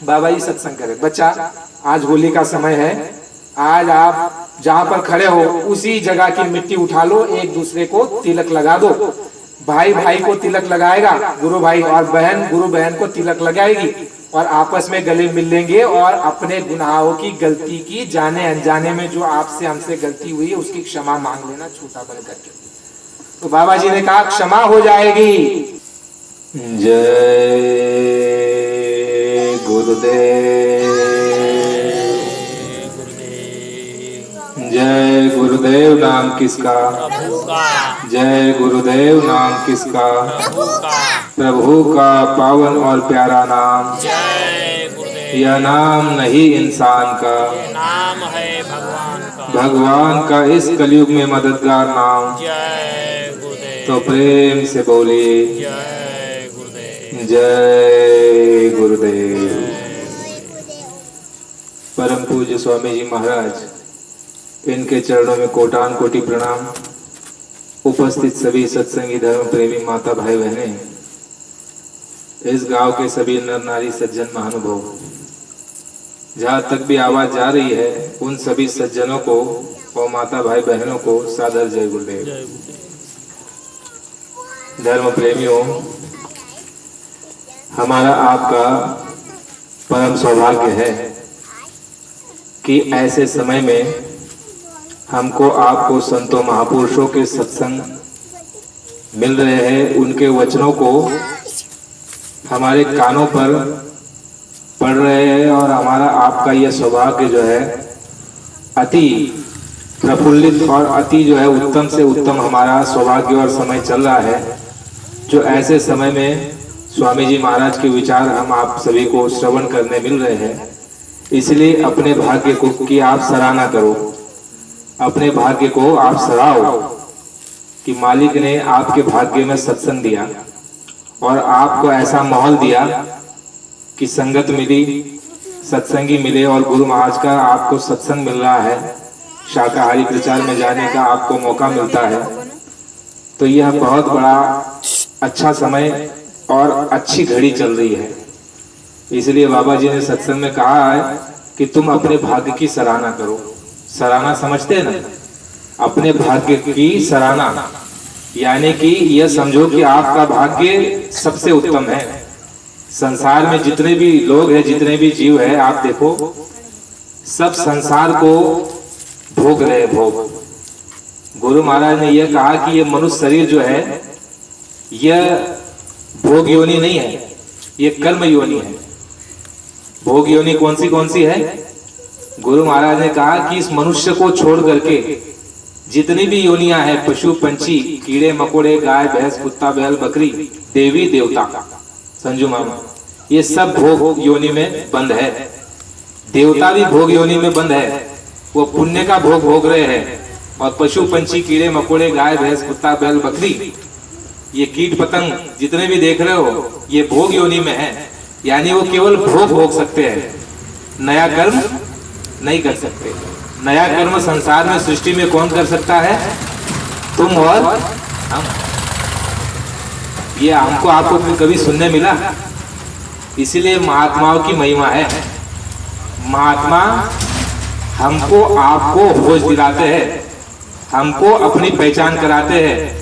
बाबा जी सत्संग करें। बच्चा, आज होली का समय है, आज आप जहां पर खड़े हो उसी जगह की मिट्टी उठा लो, एक दूसरे को तिलक लगा दो। भाई भाई को तिलक लगाएगा, गुरु भाई, और बहन गुरु बहन को तिलक लगाएगी, और आपस में गले मिल लेंगे और अपने गुनाहों की, गलती की, जाने अनजाने में जो आपसे हमसे गलती हुई है उसकी क्षमा मांग लेना छोटा बन करके। तो बाबा जी ने कहा क्षमा हो जाएगी। जय गुरुदेव, जय गुरुदेव नाम किसका, जय गुरुदेव नाम किसका, प्रभु का पावन और प्यारा नाम, यह नाम नहीं इंसान का, नाम है भगवान का, भगवान का इस कलयुग में मददगार नाम। जय गुरुदेव, तो प्रेम से बोलिए जय गुरुदेव, जय गुरुदेव। परम पूज्य स्वामी जी महाराज, इनके चरणों में कोटान कोटि प्रणाम। उपस्थित सभी सत्संगी धर्म प्रेमी माता भाई बहनें, इस गांव के सभी नर नारी सज्जन महानुभाव, जहाँ तक भी आवाज जा रही है उन सभी सज्जनों को और माता भाई बहनों को सादर जय गुरुदेव। धर्म प्रेमियों, हमारा आपका परम सौभाग्य है कि ऐसे समय में हमको आपको संतों महापुरुषों के सत्संग मिल रहे हैं। उनके वचनों को हमारे कानों पर पढ़ रहे हैं और हमारा आपका यह सौभाग्य जो है अति प्रफुल्लित और अति जो है उत्तम से उत्तम हमारा सौभाग्य और समय चल रहा है, जो ऐसे समय में स्वामी जी महाराज के विचार हम आप सभी को श्रवण करने मिल रहे हैं। इसलिए अपने भाग्य को की आप सराहना करो, अपने भाग्य को आप सराहो कि मालिक ने आपके भाग्य में सत्संग दिया और आपको ऐसा माहौल दिया कि संगत मिली, सत्संगी मिले और गुरु महाराज का आपको सत्संग मिल रहा है, शाकाहारी प्रचार में जाने का आपको मौका मिलता है। तो यह बहुत बड़ा अच्छा समय और अच्छी घड़ी चल रही है। इसलिए बाबा जी ने सत्संग में कहा है कि तुम अपने भाग्य की सराहना करो। सराहना समझते हैं ना, अपने भाग्य की सराहना, यानी कि यह समझो कि आपका भाग्य सबसे उत्तम है। संसार में जितने भी लोग हैं, जितने भी जीव है, आप देखो सब संसार को भोग रहे, भोग। गुरु महाराज ने यह कहा कि यह मनुष्य शरीर जो है यह भोग योनि नहीं है, यह कर्म योनि है। भोग योनि कौन सी है? गुरु महाराज ने कहा कि इस मनुष्य को छोड़ करके जितनी भी योनियां हैं, पशु पंछी, कीड़े मकोड़े, गाय भैंस, कुत्ता बैल बकरी, देवी देवता, संजू मामा, ये सब भोग योनि में बंद है। देवता भी भोग योनि में बंद है, वो पुण्य का भोग भोग रहे हैं। और पशु पंछी, कीड़े मकोड़े, गाय भैंस, कुत्ता बैल बकरी, ये कीट पतंग जितने भी देख रहे हो, ये भोग योनि में है। यानी वो केवल भोग भोग सकते हैं, नया कर्म नहीं कर सकते। नया कर्म संसार में, सृष्टि में कौन कर सकता है? तुम और हम। ये हमको आपको कभी सुनने मिला? इसीलिए महात्माओं की महिमा है। महात्मा हमको आपको होश दिलाते हैं, हमको अपनी पहचान कराते हैं।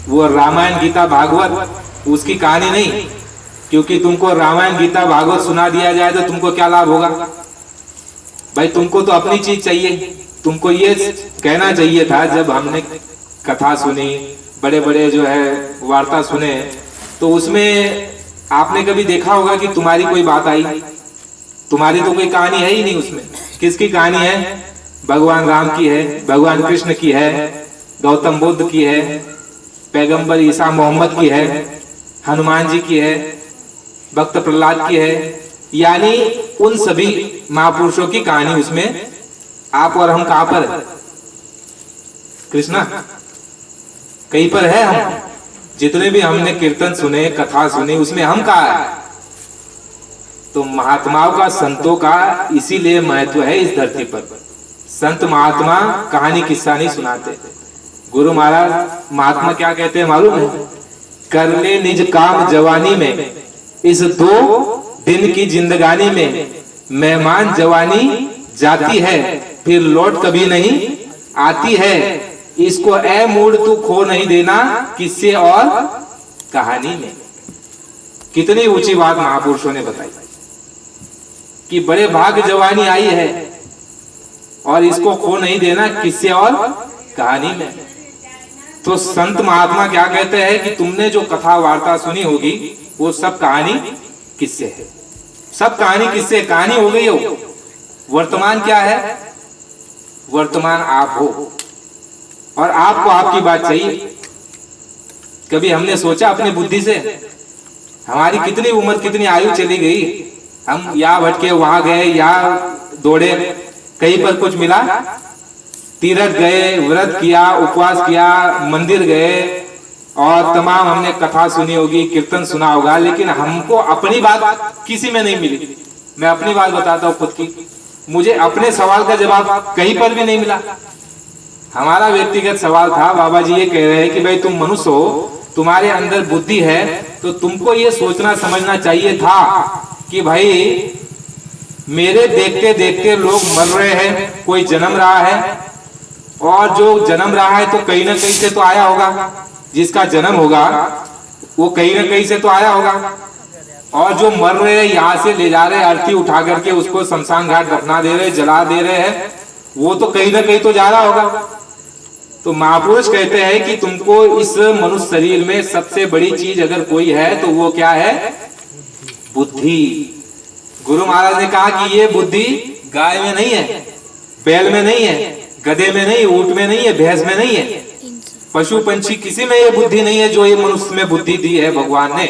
वो रामायण गीता भागवत उसकी कहानी नहीं, क्योंकि तुमको रामायण गीता भागवत सुना दिया जाए तो तुमको क्या लाभ होगा भाई? तुमको तो अपनी चीज चाहिए। तुमको ये कहना चाहिए था, जब हमने कथा सुनी, बड़े बड़े जो है वार्ता सुने, तो उसमें आपने कभी देखा होगा कि तुम्हारी कोई बात आई? तुम्हारी तो कोई कहानी है ही नहीं उसमें। किसकी कहानी है? भगवान राम की है, भगवान कृष्ण की है, गौतम बुद्ध की है, पैगंबर ईसा मोहम्मद की है, हनुमान जी की है, भक्त प्रहलाद की है। यानी उन सभी महापुरुषों की कहानी उसमें। आप और हम कहां पर है? कृष्णा कहीं पर है? हम जितने भी हमने कीर्तन सुने, कथा सुनी, उसमें हम कहा है? तो महात्माओं का, संतों का इसीलिए महत्व है इस धरती पर। संत महात्मा कहानी किस्सा नहीं सुनाते। गुरु महाराज महात्मा क्या कहते हैं मालूम है? कर ले निज काम जवानी में, इस दो दिन की जिंदगानी में मेहमान जवानी जाती है, फिर लौट कभी नहीं आती है। इसको ए मूड तू खो नहीं देना किस्से और कहानी में। कितनी ऊंची बात महापुरुषों ने बताई कि बड़े भाग्य जवानी आई है और इसको खो नहीं देना किस्से और कहानी में। तो संत महात्मा क्या कहते हैं कि तुमने जो कथा वार्ता सुनी होगी वो सब कहानी किस्से है, सब कहानी किस्से। कहानी हो गई हो, वर्तमान क्या है? वर्तमान आप हो और आपको आपकी बात चाहिए। कभी हमने सोचा अपनी बुद्धि से हमारी कितनी उम्र कितनी आयु चली गई, हम यहाँ भटके वहां गए, यहाँ दौड़े, कहीं पर कुछ मिला? तीर्थ गए, व्रत किया, उपवास किया, मंदिर गए और तमाम हमने कथा सुनी होगी, कीर्तन सुना होगा, लेकिन हमको अपनी बात किसी में नहीं मिली। मैं अपनी बात बताता हूँ खुद की, मुझे अपने सवाल का जवाब कहीं पर भी नहीं मिला। हमारा व्यक्तिगत सवाल था, बाबा जी ये कह रहे हैं कि भाई तुम मनुष्य हो, तुम्हारे अंदर बुद्धि है, तो तुमको ये सोचना समझना चाहिए था कि भाई मेरे देखते देखते लोग मर रहे हैं, कोई जन्म रहा है, और जो जन्म रहा है तो कहीं ना कहीं से तो आया होगा, जिसका जन्म होगा वो कहीं ना कहीं से तो आया होगा, और जो मर रहे हैं यहाँ से ले जा रहे हैं अर्थी उठा करके उसको शमशान घाट दफना दे रहे, जला दे रहे हैं, वो तो कहीं ना कहीं तो जा रहा होगा। तो महापुरुष कहते हैं कि तुमको इस मनुष्य शरीर में सबसे बड़ी चीज अगर कोई है तो वो क्या है? बुद्धि। गुरु महाराज ने कहा कि ये बुद्धि गाय में नहीं है, बैल में नहीं है, गधे में नहीं, ऊंट में नहीं है, भैंस में नहीं है, पशु पंछी किसी में ये बुद्धि नहीं है जो ये मनुष्य में बुद्धि दी है भगवान ने।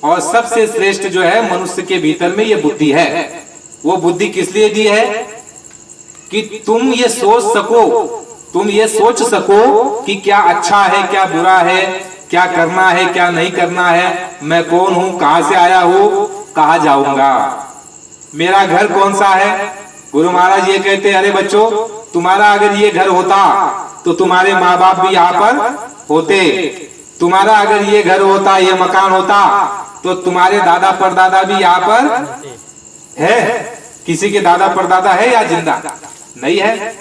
और सबसे श्रेष्ठ जो है मनुष्य के भीतर में ये बुद्धि है। वो बुद्धि किस लिए दी है? कि तुम ये सोच सको, तुम ये सोच सको कि क्या अच्छा है, क्या बुरा है, क्या करना है, क्या नहीं करना है, मैं कौन हूं, कहां से आया हूं, कहां जाऊंगा, मेरा घर कौन सा है। गुरु महाराज ये कहते हैं, अरे बच्चों, तुम्हारा अगर ये घर होता तो तुम्हारे माँ बाप भी यहाँ पर होते, तुम्हारा अगर ये घर होता, ये मकान होता तो तुम्हारे दादा परदादा भी यहाँ पर है। किसी के दादा परदादा है या जिंदा? नहीं है।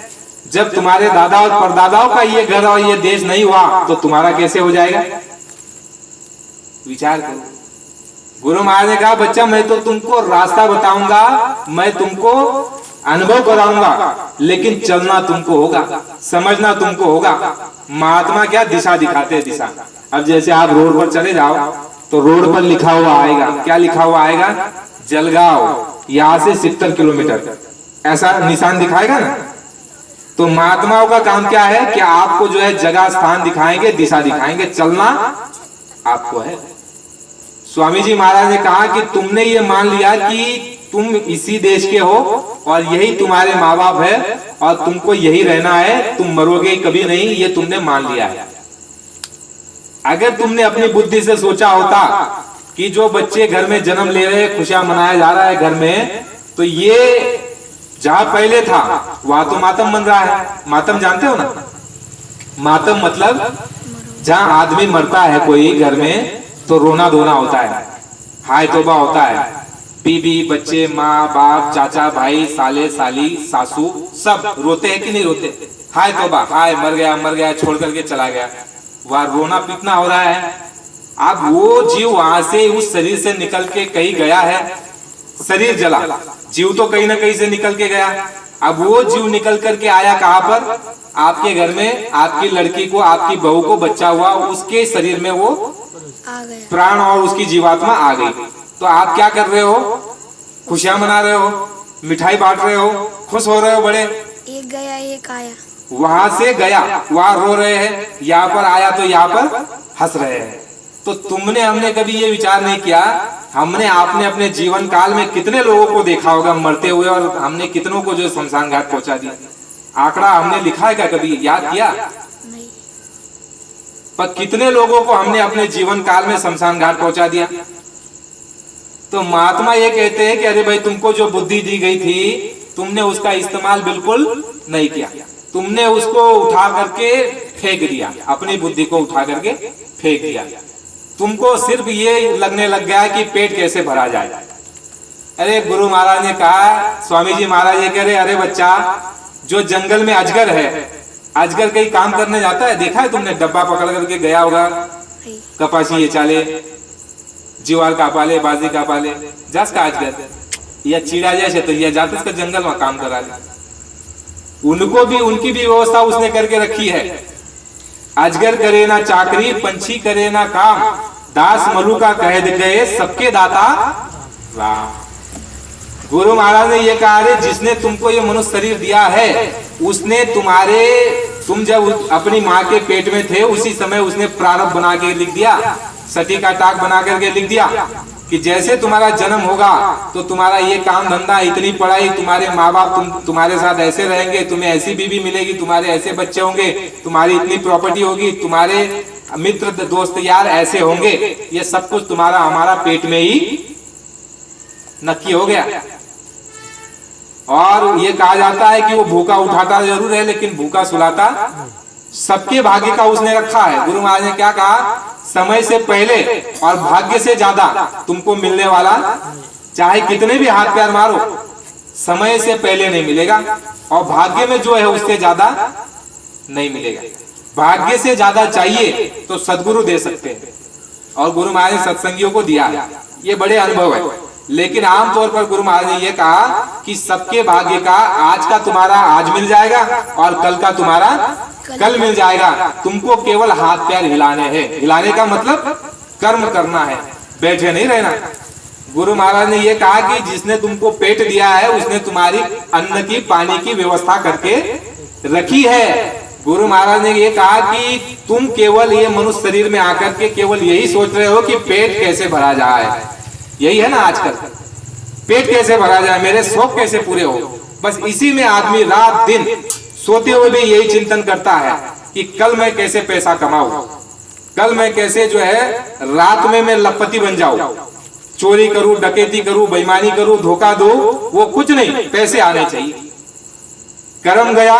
जब तुम्हारे दादा और परदादाओं का ये घर और ये देश नहीं हुआ तो तुम्हारा कैसे हो जाएगा? विचार करो। गुरु महाराज ने कहा, बच्चा मैं तो तुमको रास्ता बताऊंगा, मैं तुमको अनुभव कराऊंगा, लेकिन चलना तुमको होगा, समझना तुमको होगा। महात्मा क्या दिशा दिखाते हैं, दिशा। अब जैसे आप रोड पर चले जाओ तो रोड पर लिखा हुआ आएगा, क्या लिखा हुआ आएगा? जलगांव, यहाँ से 70 किलोमीटर, ऐसा निशान दिखाएगा ना। तो महात्माओं का काम क्या है कि आपको जो है जगह स्थान दिखाएंगे, दिशा दिखाएंगे, चलना आपको है। स्वामी जी महाराज ने कहा कि तुमने ये मान लिया कि तुम इसी देश के हो और यही तुम्हारे माँ बाप है और तुमको यही रहना है, तुम मरोगे कभी नहीं, ये तुमने मान लिया है। अगर तुमने अपनी बुद्धि से सोचा होता कि जो बच्चे घर में जन्म ले रहे हैं, खुशियां मनाया जा रहा है घर में, तो ये जहां पहले था वहां तो मातम बन रहा है। मातम जानते हो ना? मातम मतलब जहां आदमी मरता है कोई घर में तो रोना धोना होता है, हाय तौबा होता है, बीबी बच्चे माँ बाप चाचा भाई साले साली सासू सब रोते हैं कि नहीं रोते? हाय तौबा, हाय मर गया छोड़ करके चला गया, वह रोना पीटना हो रहा है। अब वो जीव वहां से उस शरीर से निकल के कहीं गया है, शरीर जला, जीव तो कहीं ना कहीं से निकल के गया। अब वो जीव निकल करके आया कहां पर? आपके घर में आपकी लड़की को, आपकी बहू को बच्चा हुआ, उसके शरीर में वो प्राण और उसकी जीवात्मा आ गई। तो आप क्या कर रहे हो? खुशियां मना रहे हो, मिठाई बांट रहे हो, खुश हो रहे हो बड़े। एक गया एक आया, वहां से गया वहां रो रहे हैं, यहाँ पर आया तो यहाँ पर हंस रहे हैं। तो तुमने हमने कभी ये विचार नहीं किया, हमने आपने अपने जीवन काल में कितने लोगों को देखा होगा मरते हुए, और हमने कितनों को जो शमशान घाट पहुंचा दिया। आंकड़ा हमने लिखा है क्या, कभी याद किया? नहीं। पर कितने लोगों को हमने अपने जीवन काल में शमशान घाट पहुंचा दिया। तो महात्मा ये कहते हैं कि अरे भाई, तुमको जो बुद्धि दी गई थी तुमने उसका इस्तेमाल बिल्कुल नहीं किया, तुमने उसको उठा करके फेंक दिया, अपनी बुद्धि को उठा करके फेंक दिया। तुमको सिर्फ ये लगने लग गया कि पेट कैसे भरा जाए, अरे गुरु महाराज ने कहा, स्वामी जी महाराज ये कह रहे, अरे बच्चा, जो जंगल में अजगर है, अजगर कहीं काम करने जाता है, देखा है तुमने? डब्बा पकड़ करके गया होगा, नहीं। कपासी ये चाले, जीवार का पाले, बाजी का पाले, जस का अजगर या चीड़ा जैसे तो यह जाते इसका जंगल में काम करा ले। उनको भी, उनकी भी व्यवस्था उसने करके रखी है। अजगर करे ना चाकरी, पंछी करे ना काम, दास मलू का कह गए सबके दाता राम। गुरु महाराज ने ये कहा, रे जिसने तुमको ये मनुष्य शरीर दिया है, उसने तुम जब अपनी माँ के पेट में थे उसी समय उसने प्रारब्ध बना के लिख दिया, सती का टाक बना करके लिख दिया कि जैसे तुम्हारा जन्म होगा तो तुम्हारा ये काम धंधा, इतनी पढ़ाई, तुम्हारे माँ बाप तुम्हारे साथ ऐसे रहेंगे, तुम्हें ऐसी बीवी मिलेगी, तुम्हारे ऐसे बच्चे होंगे, तुम्हारी इतनी प्रॉपर्टी होगी, तुम्हारे मित्र दोस्त यार ऐसे होंगे, ये सब कुछ तुम्हारा हमारा पेट में ही नक्की हो गया। और ये कहा जाता है कि वो भूखा उठाता जरूर है लेकिन भूखा सुलाता सबके भाग्य का उसने रखा है। गुरु महाराज ने क्या कहा, समय से पहले और भाग्य से ज्यादा तुमको मिलने वाला, चाहे कितने भी हाथ पैर मारो, समय से पहले नहीं मिलेगा और भाग्य में जो है उससे ज्यादा नहीं मिलेगा। भाग्य से ज्यादा चाहिए तो सदगुरु दे सकते हैं और गुरु महाराज ने सत्संगियों को दिया है, ये बड़े अनुभव है। लेकिन आमतौर पर गुरु महाराज ने ये कहा कि सबके भाग्य का आज का तुम्हारा आज मिल जाएगा और कल का तुम्हारा कल मिल जाएगा। तुमको केवल हाथ पैर हिलाने हैं। हिलाने का मतलब कर्म करना है, बैठे नहीं रहना। गुरु महाराज ने ये कहा कि जिसने तुमको पेट दिया है उसने तुम्हारी अन्न की पानी की व्यवस्था करके रखी है। गुरु महाराज ने ये कहा कि तुम केवल ये मनुष्य शरीर में आकर के केवल यही सोच रहे हो कि पेट कैसे भरा जाए, यही है ना आजकल, पेट कैसे भरा जाए, मेरे शौक कैसे पूरे हो, बस इसी में आदमी रात दिन सोते हुए भी यही चिंतन करता है कि कल मैं कैसे पैसा कमाऊं, कल मैं कैसे जो है रात में मैं लखपति बन जाऊं, चोरी करूं, डकैती करूं, बेईमानी करूं, धोखा दो, वो कुछ नहीं, पैसे आने चाहिए। कर्म गया,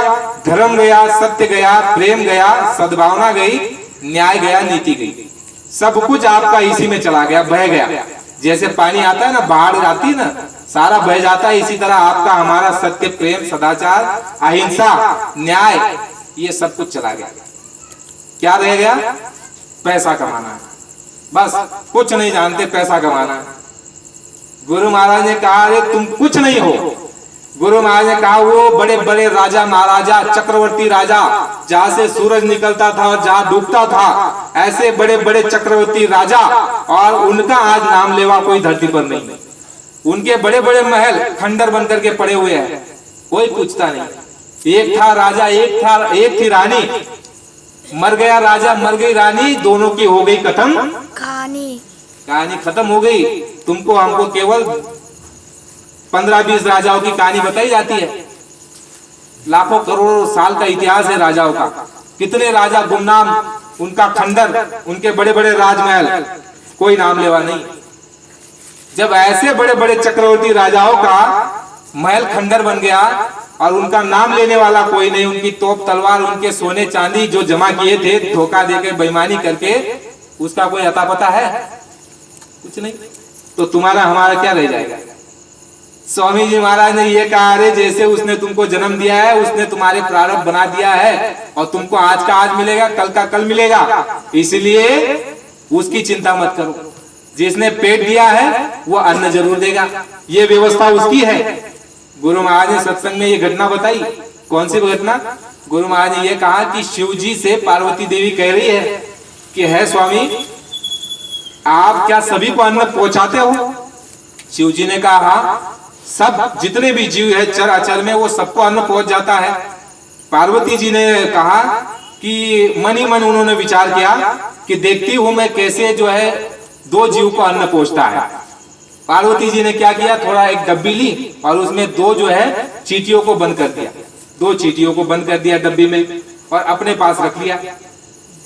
धर्म गया, सत्य गया, प्रेम गया, सद्भावना गई, न्याय गया, नीति गई, सब कुछ आपका इसी में चला गया, बह गया। जैसे पानी आता है ना, बाढ़ आती है ना, सारा बह जाता है, इसी तरह आपका हमारा सत्य, प्रेम, सदाचार, अहिंसा, न्याय, ये सब कुछ चला गया। क्या रह गया? पैसा कमाना, बस कुछ नहीं जानते, पैसा कमाना। गुरु महाराज ने कहा, अरे तुम कुछ नहीं हो। गुरु महाराज ने कहा, वो बड़े बड़े राजा महाराजा, चक्रवर्ती राजा, जहां से सूरज निकलता था और जहां डूबता था, ऐसे बड़े बड़े चक्रवर्ती राजा, और उनका आज नाम लेवा कोई धरती पर नहीं। उनके बड़े बड़े महल खंडर बनकर के पड़े हुए हैं, कोई पूछता नहीं। एक था राजा, एक थी रानी, मर गया राजा, मर गई रानी, दोनों की हो गई खत्म कहानी खत्म हो गई। तुमको हमको केवल 15-20 राजाओं की कहानी बताई जाती है, लाखों करोड़ों साल का इतिहास है राजाओं का। कितने राजा गुमनाम, उनका खंडर, उनके बड़े बड़े राजमहल, कोई नाम लेवा नहीं। जब ऐसे बड़े बड़े चक्रवर्ती राजाओं का महल खंडर बन गया और उनका नाम लेने वाला कोई नहीं, उनकी तोप तलवार, उनके सोने चांदी जो जमा किए थे धोखा देके, बेईमानी करके, उसका कोई अता पता है? कुछ नहीं। तो तुम्हारा हमारा क्या रह जाएगा? स्वामी जी महाराज ने ये कहा, अरे जैसे उसने तुमको जन्म दिया है, उसने तुम्हारे प्रारब्ध बना दिया है और तुमको आज का आज मिलेगा, कल का कल मिलेगा, इसलिए उसकी चिंता मत करो। जिसने पेट दिया है वो अन्न जरूर देगा, ये व्यवस्था उसकी है। गुरु महाराज ने सत्संग में ये घटना बताई। कौन सी घटना? गुरु महाराज ने ये कहा कि शिव जी से पार्वती देवी कह रही है कि है स्वामी, आप क्या सभी को अन्न पहुंचाते हो? शिव जी ने कहा, हाँ, सब जितने भी जीव है चर अचर में, वो सबको अन्न पहुंच जाता है। पार्वती जी ने कहा कि मन ही मन उन्होंने विचार किया कि देखती हूं मैं कैसे जो है 2 जीव को अन्न पहुंचता है। पार्वती जी ने क्या किया, थोड़ा एक डब्बी ली और उसमें 2 जो है चींटियों को बंद कर दिया, 2 चींटियों को बंद कर दिया डब्बी में और अपने पास रख लिया।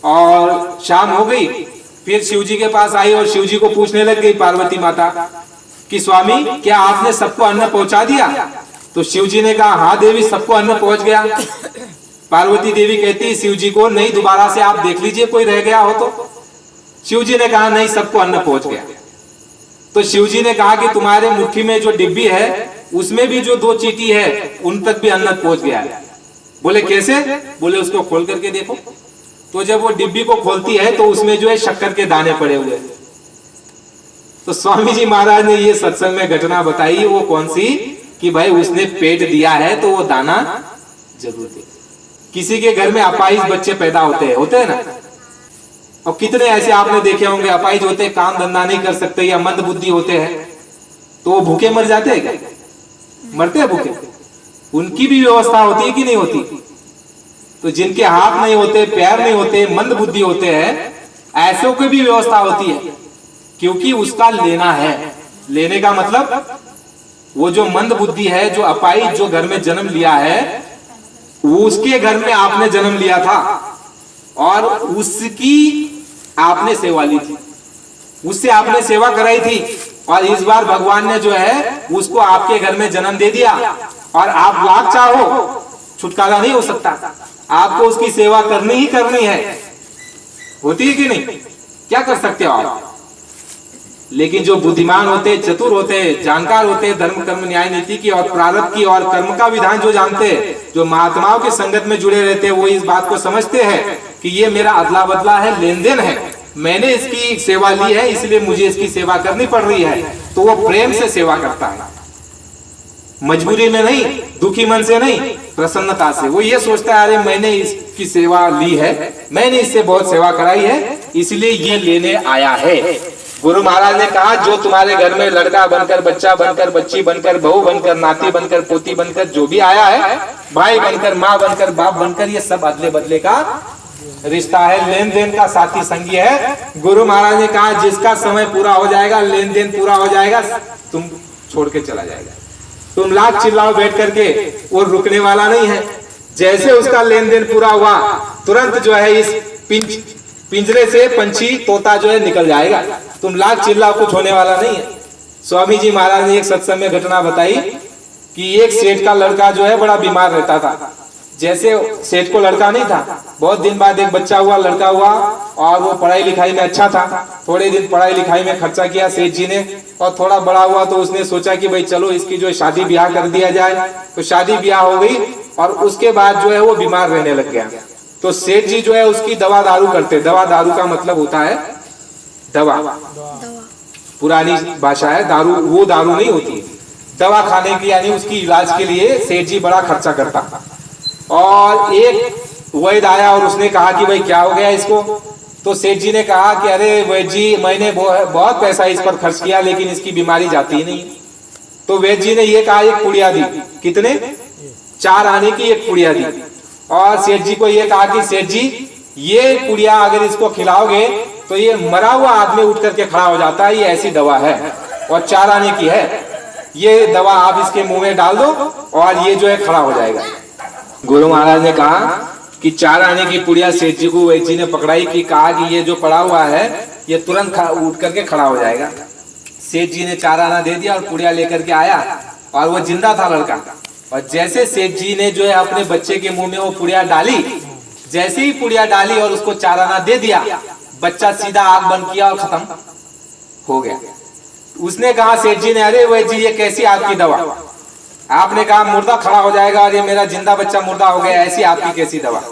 और शाम हो गई, फिर शिव जी के पास आई और शिव जी को पूछने लग गई पार्वती माता कि स्वामी, क्या आपने सबको अन्न पहुंचा दिया? तो शिव जी ने कहा, हाँ देवी, सबको अन्न पहुंच गया। पार्वती देवी कहती शिव जी को, नहीं, दोबारा से आप देख लीजिए कोई रह गया हो तो। शिव जी ने कहा, नहीं, सबको अन्न पहुंच गया। तो शिव जी ने कहा कि तुम्हारे मुट्ठी में जो डिब्बी है उसमें भी जो 2 चींटी है उन तक भी अन्न पहुंच गया है। बोले कैसे? बोले उसको खोल करके देखो। तो जब वो डिब्बी को खोलती है तो उसमें जो है शक्कर के दाने पड़े हुए हैं। तो स्वामी जी महाराज ने ये सत्संग में घटना बताई, वो कौन सी, कि भाई उसने पेट दिया है तो वो दाना जरूर दे। किसी के घर में अपाहिज बच्चे पैदा होते हैं ना, और कितने ऐसे आपने देखे होंगे अपाहिज होते हैं, काम धंधा नहीं कर सकते या मंद बुद्धि होते हैं, तो वो भूखे मर जाते हैं क्या? मरते हैं भूखे? उनकी भी व्यवस्था होती है कि नहीं होती? तो जिनके हाथ नहीं होते, पैर नहीं होते, मंद बुद्धि होते हैं, ऐसों की भी व्यवस्था होती है, क्योंकि उसका लेना है। लेने का मतलब वो जो मंद बुद्धि है, जो अपाहिज जो घर में जन्म लिया है, उसके घर में आपने जन्म लिया था और उसकी आपने सेवा ली थी, उससे आपने सेवा कराई थी, और इस बार भगवान ने जो है उसको आपके घर में जन्म दे दिया, और आप लाख चाहो छुटकारा नहीं हो सकता, आपको उसकी सेवा करनी ही करनी है। होती है कि नहीं? क्या कर सकते हो आप? लेकिन जो बुद्धिमान होते, चतुर होते, जानकार होते, धर्म कर्म न्याय नीति की और प्रारब्ध की और कर्म का विधान जो जानते हैं, जो महात्माओं के संगत में जुड़े रहते हैं, वो इस बात को समझते हैं कि ये मेरा अदला बदला है, लेन देन है, मैंने इसकी सेवा ली है इसलिए मुझे इसकी सेवा करनी पड़ रही है, तो वो प्रेम से सेवा करता है, मजबूरी में नहीं, दुखी मन से नहीं, प्रसन्नता से। वो ये सोचता है अरे मैंने इसकी सेवा ली है, मैंने इससे बहुत सेवा कराई है, इसलिए ये लेने आया है। गुरु महाराज ने कहा जो तुम्हारे घर में लड़का बनकर, बच्चा बनकर, बच्ची बनकर, बहू बनकर, नाती बनकर, पोती बनकर जो भी आया है, भाई बनकर, माँ बनकर, बाप बनकर, ये सब अदले बदले का रिश्ता है, लेन देन का साथी संगी है। गुरु महाराज ने कहा जिसका समय पूरा हो जाएगा, लेन देन पूरा हो जाएगा, तुम छोड़ के चला जाएगा। तुम लाख चिल्लाओ बैठ करके, वो रुकने वाला नहीं है। जैसे उसका लेन देन पूरा हुआ, तुरंत जो है इस पिंजरे से पंछी तोता जो है निकल जाएगा। तुम लाख चिल्लाओ, कुछ होने वाला नहीं है। स्वामी जी महाराज ने एक सत्संग में घटना बताई कि एक सेठ का लड़का जो है बड़ा बीमार रहता था। जैसे सेठ को लड़का नहीं था, बहुत दिन बाद एक बच्चा हुआ, लड़का हुआ, और वो पढ़ाई लिखाई में अच्छा था। थोड़े दिन पढ़ाई लिखाई में खर्चा किया सेठ जी ने, और थोड़ा बड़ा हुआ तो उसने सोचा कि भाई चलो इसकी जो शादी ब्याह कर दिया जाए। तो शादी ब्याह हो गई, और उसके बाद जो है वो बीमार रहने लग गया। तो सेठ जी जो है उसकी दवा दारू करते। दवा दारू का मतलब होता है दवा, पुरानी भाषा है, दारू वो दारू नहीं होती, दवा खाने की, यानी उसकी इलाज के लिए सेठ जी बड़ा खर्चा करता। और एक वैद्य आया और उसने कहा कि भाई क्या हो गया इसको? तो सेठ जी ने कहा कि अरे वैद्य जी, मैंने बहुत पैसा इस पर खर्च किया लेकिन इसकी बीमारी जाती ही नहीं। तो वैद्य जी ने ये कहा एक पुड़िया दी। कितने? 4 आने की एक पुड़िया दी। और सेठ जी को ये कहा कि सेठ जी ये पुड़िया अगर इसको खिलाओगे तो ये मरा हुआ आदमी उठ करके खड़ा हो जाता है, ये ऐसी दवा है और 4 आने की है, ये दवा आप इसके मुंह में डाल दो और ये जो है खड़ा हो जाएगा। गुरु महाराज ने कहा कि 4 आने की पुड़िया सेठ जी को वैद्य जी ने पकड़ाई, कि कहा कि ये जो पड़ा हुआ है ये तुरंत उठ करके खड़ा हो जाएगा। सेठ जी ने 4 आना दे दिया और पुड़िया लेकर के आया, और वो जिंदा था लड़का। और जैसे सेठ जी ने जो है अपने बच्चे के मुंह में वो पुड़िया डाली, जैसे ही पुड़िया डाली और उसको 4 आना दे दिया, बच्चा सीधा आंख बंद किया और खत्म हो गया। उसने कहा सेठ जी ने, अरे वैद्य जी ये कैसी आपकी दवा? आपने कहा मुर्दा खड़ा हो जाएगा और ये मेरा जिंदा बच्चा मुर्दा हो गया, ऐसी आपकी कैसी दवा?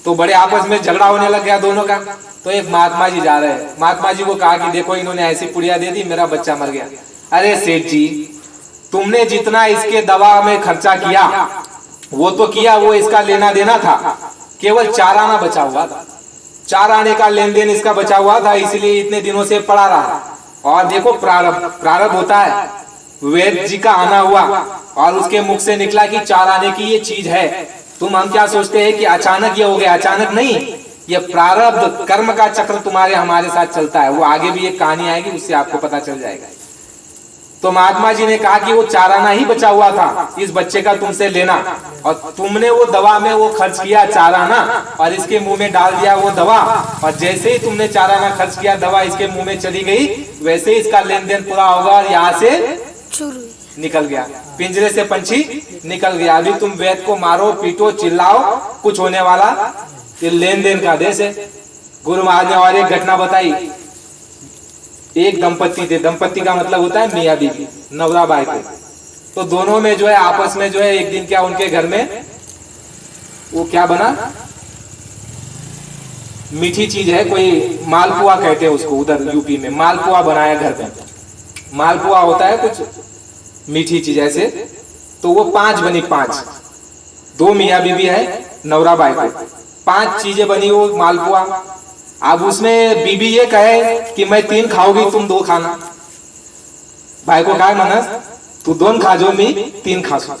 तो बड़े आपस में झगड़ा होने लग गया दोनों का। तो एक महात्मा जी जा रहे हैं, महात्मा जी को कहा कि देखो इन्होंने ऐसी पुड़िया दे दी, मेरा बच्चा मर गया। अरे सेठ जी, तुमने जितना इसके दवा में खर्चा किया वो तो किया, वो इसका लेना देना था, केवल 4 आना बचा हुआ था, 4 आने का लेन देन इसका बचा हुआ था, इसलिए इतने दिनों से पड़ा रहा। और देखो प्रारब्ध होता है, वैद्य जी का आना हुआ और उसके मुख से निकला कि 4 आने की ये चीज है। हम क्या सोचते हैं कि अचानक ये हो गया? अचानक नहीं, ये प्रारब्ध कर्म का चक्र तुम्हारे हमारे साथ चलता है। वो आगे भी एक कहानी आएगी, उससे आपको पता चल जाएगा। तो महात्मा जी ने कहा कि वो 4 आना ही बचा हुआ था इस बच्चे का तुमसे लेना, और तुमने वो दवा में वो खर्च किया 4 आना और इसके मुंह में डाल दिया वो दवा, और जैसे ही तुमने 4 आना खर्च किया, दवा इसके मुंह में चली गई, वैसे ही इसका लेन देन पूरा होगा और यहाँ से निकल गया, पिंजरे से पंछी निकल गया। अभी तुम वैद्य को मारो, पीटो, चिल्लाओ, कुछ होने वाला, ये लेन देन का देश है। गुरु महाराज ने और एक घटना बताई। एक दंपत्ति थे, दंपत्ति का मतलब होता है मियाँ बीवी, नवरा बाई को। तो दोनों में जो है आपस में जो है एक दिन क्या उनके घर में वो क्या बना, मीठी चीज है कोई, मालपुआ कहते हैं उसको, उधर यूपी में मालपुआ बनाया घर में। मालपुआ होता है कुछ मीठी चीज ऐसे। तो वो 5 बनी, 5, 2 मियाँ बीवी है, नवरा बाई को, 5 चीजें बनी वो मालपुआ। अब उसमें बीबी ये कहे कि मैं 3 खाऊंगी, तुम 2 खाना। भाई को कहा मनस तू 2 खा जो, मैं 3 खा सू।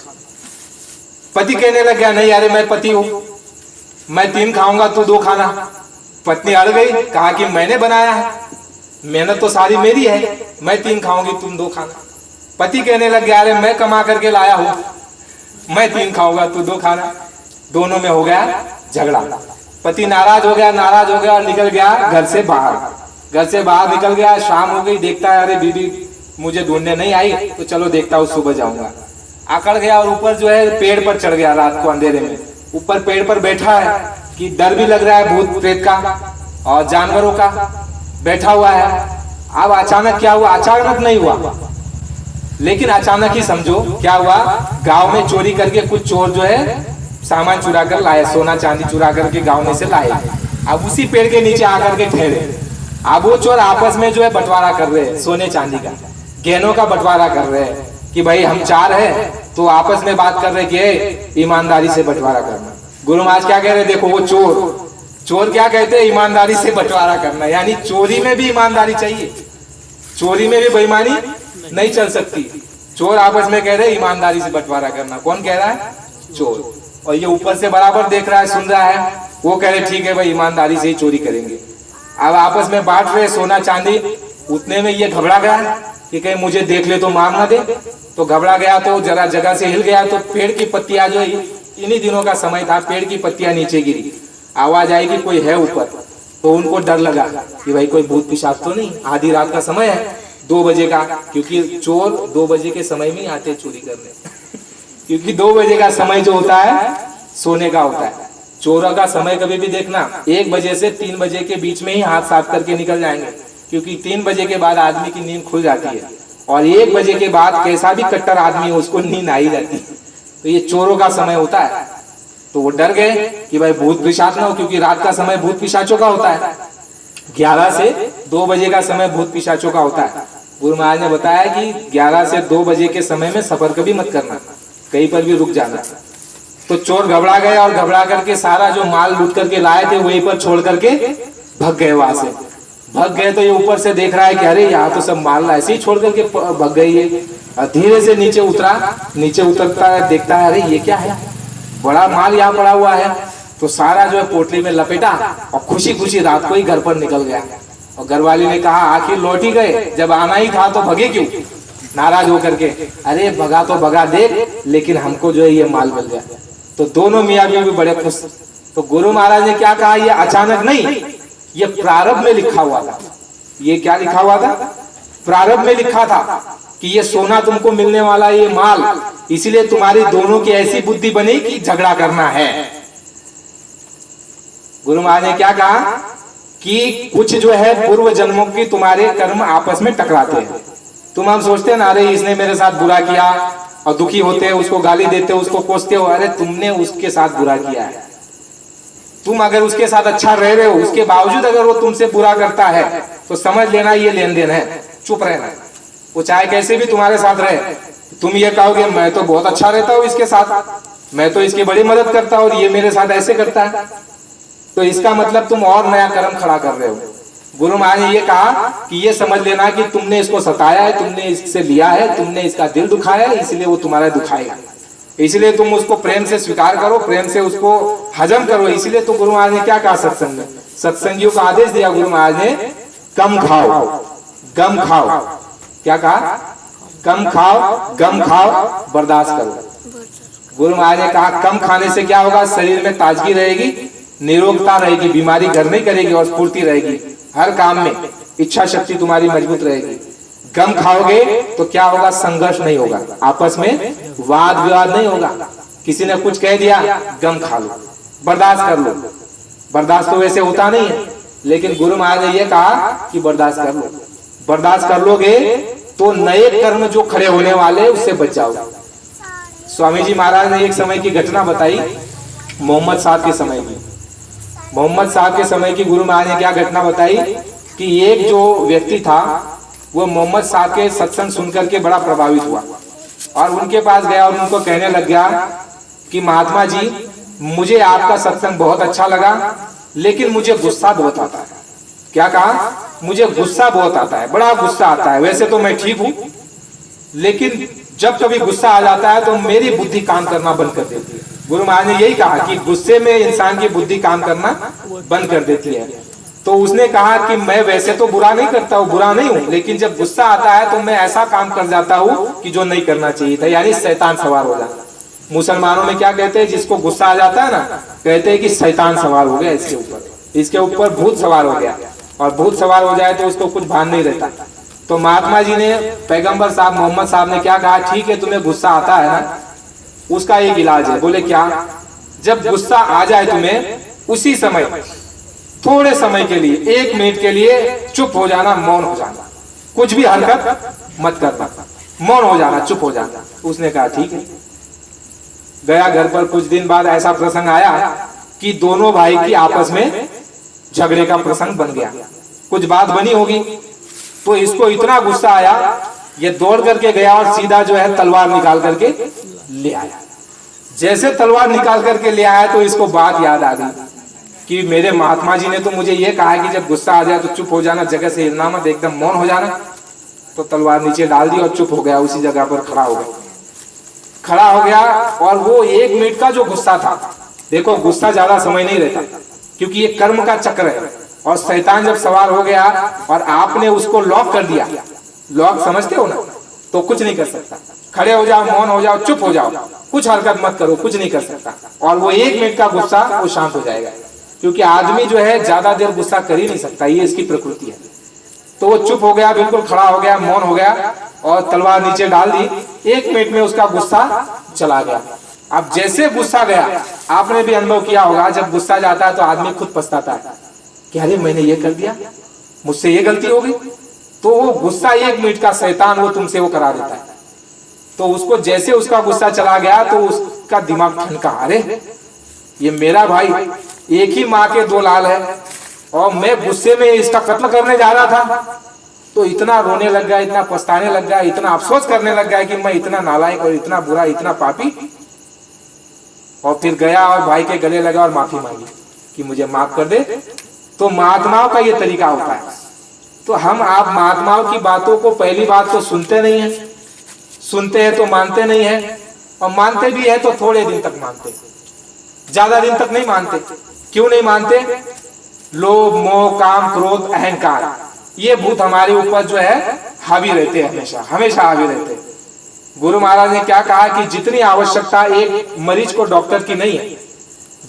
पति कहने लग गया नहीं यार मैं पति हूं, मैं 3 खाऊंगा तू 2 खाना। पत्नी अड़ गई, कहा कि मैंने बनाया है, मेहनत तो सारी मेरी है, मैं 3 खाऊंगी तुम 2 खाना। पति कहने लग गया अरे मैं कमा करके लाया हूं, मैं 3 खाऊंगा तू 2 खाना। दोनों में हो गया झगड़ा। पति नाराज हो गया और निकल गया घर से बाहर निकल गया। शाम हो गई, देखता है अरे बीबी मुझे ढूंढने नहीं आई, तो चलो देखता हूँ सुबह जाऊंगा। आकड़ गया और ऊपर जो है पेड़ पर चढ़ गया, रात को अंधेरे में ऊपर पेड़ पर बैठा है कि डर भी लग रहा है भूत प्रेत का और जानवरों का, बैठा हुआ है। अब अचानक क्या हुआ, अचानक नहीं हुआ लेकिन अचानक ही समझो क्या हुआ, गांव में चोरी करके कुछ चोर जो है सामान चुरा कर लाए, सोना चांदी चुरा करके गांव में से लाए। अब उसी पेड़ के नीचे आकर के ठहरे। अब वो चोर आपस में जो है बंटवारा कर रहे हैं, सोने चांदी का, गहनों का बंटवारा कर रहे हैं कि भाई हम 4 हैं, तो आपस में बात कर रहे कि ईमानदारी से बंटवारा करना। गुरु महाराज क्या कह रहे, देखो वो चोर क्या कहते हैं, ईमानदारी से बंटवारा करना। यानी चोरी में भी ईमानदारी चाहिए, चोरी में भी बेईमानी नहीं चल सकती। चोर आपस में कह रहे ईमानदारी से बंटवारा करना। कौन कह रहा है, चोर। और ये ऊपर से बराबर देख रहा है, सुन रहा है, वो कह रहे ठीक है भाई ईमानदारी से ही चोरी करेंगे। अब आपस में बांट रहे सोना चांदी। उतने में ये घबरा गया कि कहीं मुझे देख ले तो मार ना दे, तो घबरा गया तो जरा जगह से हिल गया। तो पेड़ की पत्तियां जो इन्हीं दिनों का समय था, पेड़ की पत्तियां नीचे गिरी, आवाज आई कि कोई है ऊपर। तो उनको डर लगा कि भाई कोई भूत पिशाच तो नहीं। आधी रात का समय है, 2 बजे का, क्योंकि चोर 2 बजे के समय में ही आते चोरी करने क्योंकि 2 बजे का समय जो होता है सोने का होता है। चोरों का समय कभी भी देखना 1 बजे से 3 बजे के बीच में ही हाथ साफ करके निकल जाएंगे, क्योंकि 3 बजे के बाद आदमी की नींद खुल जाती है और 1 बजे के बाद कैसा भी कट्टर आदमी हो उसको नींद आ ही जाती है। तो ये चोरों का समय होता है। तो वो डर गए कि भाई भूत पिशाच ना हो, क्योंकि रात का समय भूत पिशाचों का होता है। 11 से 2 बजे का समय भूत पिशाचों का होता है। गुरु महाराज ने बताया कि 11 से 2 बजे के समय में सफर कभी मत करना, कहीं पर भी रुक जाना। तो चोर घबरा गए और घबरा करके सारा जो माल लूट करके लाए थे वहीं पर छोड़ करके भग गए। वहां से भग गए तो ये ऊपर से देख रहा है कि अरे यहाँ तो सब माल ऐसे ही छोड़ करके भग गई है। और धीरे से नीचे उतरा, नीचे उतरता है, देखता है अरे ये क्या है, बड़ा माल यहाँ पड़ा हुआ है। तो सारा जो है पोटली में लपेटा और खुशी खुशी रात को ही घर पर निकल गया। और घरवाली ने कहा आखिर लौट ही गए, जब आना ही था तो भगे क्यों। नाराज होकर के अरे भगा तो भगा देख, लेकिन हमको जो है ये माल मिल गया। तो दोनों मियाँ बीवी भी बड़े खुश। तो गुरु महाराज ने क्या कहा, ये अचानक नहीं, ये प्रारब्ध में लिखा हुआ था। ये क्या लिखा हुआ था, प्रारब्ध में लिखा था कि ये सोना तुमको मिलने वाला, ये माल, इसलिए तुम्हारी दोनों की ऐसी बुद्धि बनी कि झगड़ा करना है। गुरु महाराज ने क्या कहा कि कुछ जो है पूर्व जन्मों की तुम्हारे कर्म आपस में टकराते हैं। तुम हम सोचते हैं ना अरे इसने मेरे साथ बुरा किया, और दुखी होते हैं, उसको गाली देते हो, उसको कोसते हो, अरे तुमने उसके साथ बुरा किया है। तुम अगर उसके साथ अच्छा रह रहे हो, उसके बावजूद अगर वो तुमसे बुरा करता है तो समझ लेना ये लेन देन है, चुप रहना। वो चाहे कैसे भी तुम्हारे साथ रहे, तुम ये कहोगे मैं तो बहुत अच्छा रहता हूँ इसके साथ, मैं तो इसकी बड़ी मदद करता हूँ और ये मेरे साथ ऐसे करता है, तो इसका मतलब तुम और नया कर्म खड़ा कर रहे हो। गुरु महाराज ने ये कहा कि ये समझ लेना कि तुमने इसको सताया है, तुमने इससे लिया है, तुमने इसका दिल दुखाया है, इसलिए वो तुम्हारा दुखाएगा। इसलिए तुम उसको प्रेम से स्वीकार करो, प्रेम से उसको हजम करो। इसलिए तो गुरु महाराज ने क्या कहा सत्संग में, सत्संगियों का आदेश दिया गुरु महाराज ने, कम खाओ गम खाओ। क्या कहा, कम खाओ गम खाओ, बर्दाश्त करो। गुरु महाराज ने कहा कम खाने से क्या होगा, शरीर में ताजगी रहेगी, निरोगता रहेगी, बीमारी घर नहीं करेगी और स्फूर्ति रहेगी, हर काम में इच्छा शक्ति तुम्हारी मजबूत रहेगी। गम खाओगे तो क्या होगा, संघर्ष नहीं होगा, आपस में वाद विवाद नहीं होगा। किसी ने कुछ कह दिया, गम खा लो, बर्दाश्त कर लो। बर्दाश्त तो वैसे होता नहीं है, लेकिन गुरु महाराज ने यह कहा कि बर्दाश्त कर लो। बर्दाश्त कर लोगे तो नए कर्म जो खड़े होने वाले उससे बच जाओगे। स्वामी जी महाराज ने एक समय की घटना बताई, मोहम्मद साहब के समय की। मोहम्मद साहब के समय की गुरु महाराज ने क्या घटना बताई कि एक जो व्यक्ति था वो मोहम्मद साहब के सत्संग सुनकर के बड़ा प्रभावित हुआ और उनके पास गया और उनको कहने लग गया कि महात्मा जी, मुझे आपका सत्संग बहुत अच्छा लगा, लेकिन मुझे गुस्सा बहुत आता है। क्या कहा? मुझे गुस्सा बहुत आता है, बड़ा गुस्सा आता है। वैसे तो मैं ठीक हूं, लेकिन जब कभी गुस्सा आ जाता है तो मेरी बुद्धि काम करना बंद कर देती है। गुरु महाराज ने यही कहा कि गुस्से में इंसान की बुद्धि काम करना बंद कर देती है। तो उसने कहा कि मैं वैसे तो बुरा नहीं करता हूँ, बुरा नहीं हूँ, लेकिन जब गुस्सा आता है तो मैं ऐसा काम कर जाता हूँ कि जो नहीं करना चाहिए था, यानी शैतान सवार हो जाता। मुसलमानों में क्या कहते हैं? जिसको गुस्सा आ जाता है ना, कहते हैं कि शैतान सवार हो गया इसके ऊपर भूत सवार हो गया, और भूत सवार हो जाए तो उसको कुछ भान नहीं रहता। तो महात्मा जी ने, पैगंबर साहब मोहम्मद साहब ने क्या कहा? ठीक है, तुम्हें गुस्सा आता है ना, उसका एक इलाज है। बोले क्या? जब गुस्सा आ जाए तुम्हें, उसी समय थोड़े समय के लिए, 1 मिनट के लिए चुप हो जाना, मौन हो जाना, कुछ भी हरकत मत करना, मौन हो जाना, चुप हो जाना। उसने कहा ठीक है। गया घर पर, कुछ दिन बाद ऐसा प्रसंग आया कि दोनों भाई की आपस में झगड़े का प्रसंग बन गया, कुछ बात बनी होगी। तो इसको इतना गुस्सा आया, ये दौड़ करके गया और सीधा जो है तलवार निकाल करके ले आया। जैसे तलवार निकाल करके ले आया तो इसको बात याद आ गई कि मेरे महात्मा जी ने तो मुझे ये कहा कि जब गुस्सा आ जाए तो चुप हो जाना, जगह से हिलना मत, एकदम मौन हो जाना। तो तलवार नीचे डाल दी और चुप हो गया, उसी जगह पर खड़ा हो गया। और वो 1 मिनट का जो गुस्सा था, देखो गुस्सा ज्यादा समय नहीं रहता, क्योंकि ये कर्म का चक्र है, और शैतान जब सवार हो गया और आपने उसको लॉक कर दिया, लॉक समझते हो ना, तो कुछ नहीं कर सकता। खड़े हो जाओ, मौन हो जाओ, चुप हो जाओ, कुछ हरकत मत करो, कुछ नहीं कर सकता। और वो 1 मिनट का गुस्सा वो शांत हो जाएगा, क्योंकि आदमी जो है ज्यादा देर गुस्सा कर ही नहीं सकता, ये इसकी प्रकृति है। तो वो चुप हो गया, बिल्कुल खड़ा हो गया, मौन हो गया और तलवार नीचे डाल दी। 1 मिनट में उसका गुस्सा चला गया। अब जैसे गुस्सा गया, आपने भी अनुभव किया होगा, जब गुस्सा जाता है तो आदमी खुद पछताता है कि अरे मैंने ये कर दिया, मुझसे ये गलती हो गई। तो वो गुस्सा 1 मिनट का शैतान वो तुमसे वो करा देता है। तो उसको जैसे उसका गुस्सा चला गया तो उसका दिमाग ठनका, अरे ये मेरा भाई, एक ही माँ के 2 लाल है, और मैं गुस्से में इसका कत्ल करने जा रहा था। तो इतना रोने लग गया, इतना पछताने लग गया, इतना अफसोस करने लग गया कि मैं इतना नालायक और इतना बुरा, इतना पापी। और फिर गया और भाई के गले लगा और माफी मांगी कि मुझे माफ कर दे। तो महात्माओं का ये तरीका होता है। तो हम आप महात्माओं की बातों को, पहली बात तो सुनते नहीं है, सुनते हैं तो मानते नहीं है, और मानते भी है तो थोड़े दिन तक मानते, ज्यादा दिन तक नहीं मानते। क्यों नहीं मानते? लोभ, मोह, काम, क्रोध, अहंकार, ये भूत हमारे ऊपर जो है हावी रहते हैं, हमेशा हावी रहते हैं। गुरु महाराज ने क्या कहा कि जितनी आवश्यकता एक मरीज को डॉक्टर की नहीं है,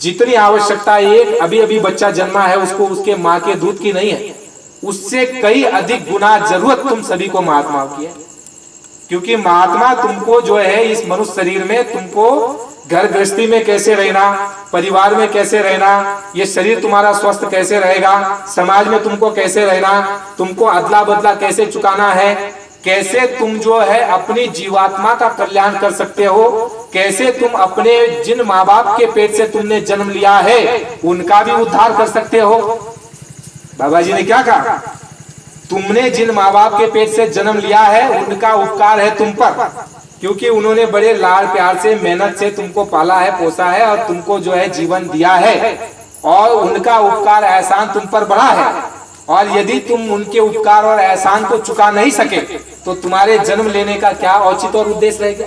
जितनी आवश्यकता एक अभी बच्चा जन्मा है उसको उसके माँ के दूध की नहीं है, उससे कई अधिक गुना जरूरत तुम सभी को महात्माओं की है। क्योंकि महात्मा तुमको जो है इस मनुष्य शरीर में, तुमको घर गृहस्थी में कैसे रहना, परिवार में कैसे रहना, ये शरीर तुम्हारा स्वस्थ कैसे रहेगा, समाज में तुमको कैसे रहना, तुमको अदला बदला कैसे चुकाना है, कैसे तुम जो है अपनी जीवात्मा का कल्याण कर सकते हो, कैसे तुम अपने जिन माँ बाप के पेट से तुमने जन्म लिया है उनका भी उद्धार कर सकते हो। बाबा जी ने क्या कहा? तुमने जिन माँ बाप के पेट से जन्म लिया है उनका उपकार है तुम पर, क्योंकि उन्होंने बड़े लाड़ प्यार से, मेहनत से तुमको पाला है, पोसा है और तुमको जो है जीवन दिया है, और उनका उपकार एहसान तुम पर बढ़ा है। और यदि तुम उनके उपकार और एहसान को चुका नहीं सके तो तुम्हारे जन्म लेने का क्या औचित्य और उद्देश्य रहेगा?